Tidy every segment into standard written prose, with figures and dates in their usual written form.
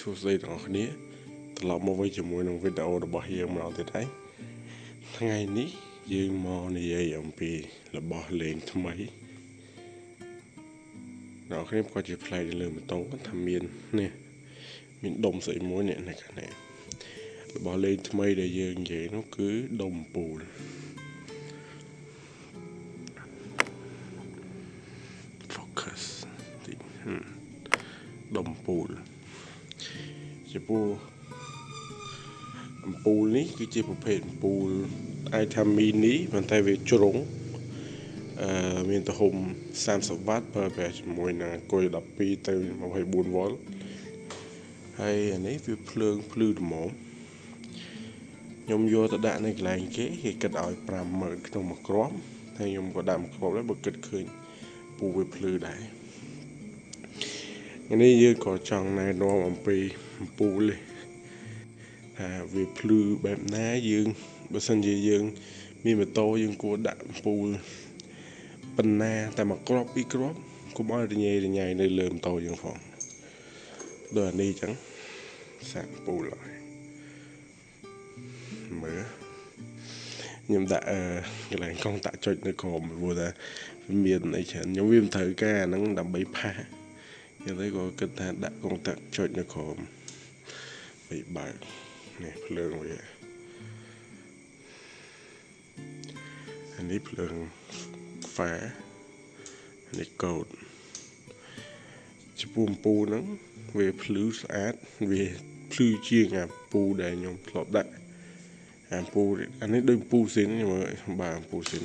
សួស្តីទាំងអស់គ្នាត្រឡប់មកវិញជាមួយនឹងវីដេអូរបស់យើងម្ដងទៀតហើយថ្ងៃនេះយើងមកនិយាយអំពីរបស់លេងថ្មីអ្នកគ្នាក៏ជាផ្លែលើម៉ូតូថាមាននេះមានដុំស្អីមួយនេះខាងនេះរបស់លេងថ្មីដែលយើងនិយាយនោះគឺដុំពូលfocus ដុំពូលជាពូអំពូលនេះគឺជាប្រភេទអំពូលអាចថាមីនីប៉ុន្តែវាជ្រុងមានទំហំ30វ៉ាត់ប្រើប្រាស់ជាមួយនឹងអគុយ12ទៅ24វ៉ុលហើយអានេះវាភ្លើងភ្លឺល្មមខ្ញុំយកទៅដាក់នៅកន្លែងគេគិតឲ្យ50000ក្នុងមួយគ្រាប់ហើយខ្ញុំក៏ដាក់មួយគ្រាប់ដែរបើគិតឃើញពូវាភ្លឺដែរនេះយើងក៏ចង់ណែនាំអំពីអំពូលនេះថាវាភ្លឺបែបណាយើងបើសិនជាយើងមានម៉ូតូយើងគួរដាក់អំពូលប៉ុណ្ណាតែមួយគ្រាប់ពីរគ្រាប់កុំឲ្យរញ៉េរញ៉ៃនៅលើម៉ូតូយើងផងដូចអានេះអញ្ចឹងសាកអំពូលហើយមើលខ្ញុំដាក់កន្លែងកង់តាក់ចុចនៅក្រោមព្រោះថាវាមានអីច្រើនខ្ញុំវាមិនត្រូវការអាហ្នឹងដើម្បីផាសយ៉ាងនេះក៏គិតថាដាក់កង់តាក់ចុចនៅក្រោមបីបើកនេះភ្លើងវាអានេះភ្លើងហ្វាអានេះកូដចំពោះអំពូលហ្នឹងវាភ្លឺស្អាតវាភ្លឺជាងអាពូដែលខ្ញុំធ្លាប់ដាក់អាពូអានេះដូចពូស៊ីនខ្ញុំមើលបាទពូស៊ីន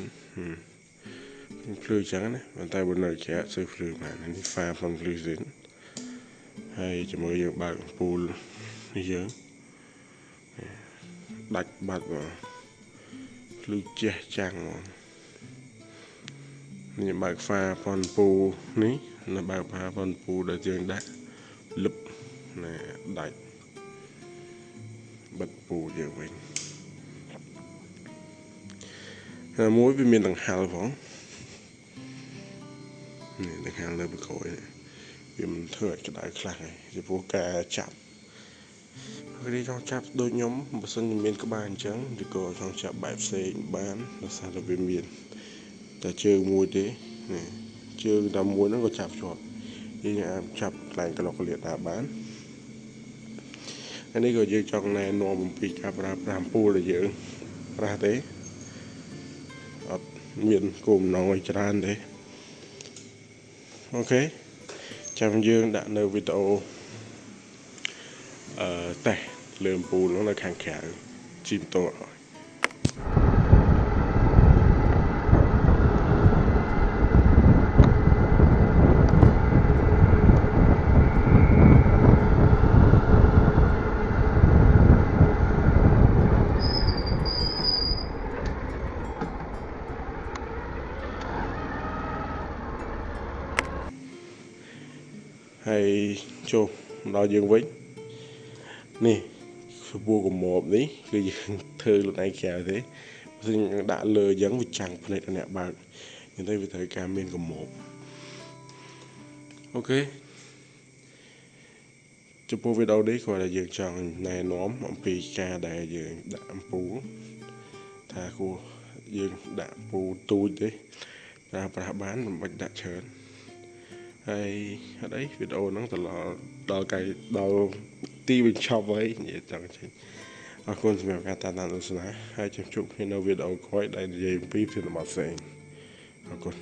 ភ្លឺចឹងណាប៉ុន្តែបើនៅក្រៅសូវភ្លឺបាននេះហ្វាផងភ្លឺស៊ីនហើយជាមួយយើងបើកអំពូលនេះយើងដាច់បាត់ភ្លឺជះចាំងនេះបើកហ្វាប៉ុនពូនេះនៅបើកហ្វាប៉ុនពូដែលយើងដាក់លឹបណាដាច់បិទពូយើងវិញហើយមួយវាមានដង្ហែលផងនេះដង្ហែលលើពីក្រោយវាមិនធ្វើឲ្យក្តៅខ្លះហើយពីព្រោះការចាប់រីចង់ចាប់ដូចខ្ញុំបើសិនជាមានក្បាលអញ្ចឹងឬក៏ចង់ចាប់បែបផ្សេងបានដោយសារតែវាមានតែជើងមួយទេនេះជើងតែមួយហ្នឹងក៏ចាប់ជាប់យើងអាចចាប់កន្លែងក្លោកកលៀតដែរបានអានេះក៏យើងចង់ណែនាំអំពីការប្រើប្រាស់អំពូលដែលយើងប្រើទេអត់មានគោលបំណងឲ្យច្រើនទេអូខេចាំយើងដាក់នៅវីដេអូតេស្តលើអំពូលនៅខាងក្រៅជីមតោហើយចូលដល់យើងវិញនេះស្បួរកម៉បនេះគឺយើងធ្វើខ្លួនឯងក្រៅទេបើយើងដាក់លើអញ្ចឹងវាចាំងភ្នែកអ្នកបើកនិយាយទៅវាត្រូវការមានកម៉បអូខេចំពោះវីដេអូនេះគាត់ដែលយើងចង់ណែនាំអំពីការដែលយើងដាក់អំពូលថាគួរយើងដាក់អំពូលទូចទេប្រើប្រាស់បានមិនបាច់ដាក់ច្រើនហើយអត់អីវីដេអូហ្នឹងទៅដល់ទីបញ្ចប់ហើយនិយាយចង់ចេញអរគុណសម្រាប់ការតាមដានទស្សនាហើយជួបគ្នានៅវីដេអូក្រោយដែលនិយាយអំពីភាសាផ្សេងអរគុណ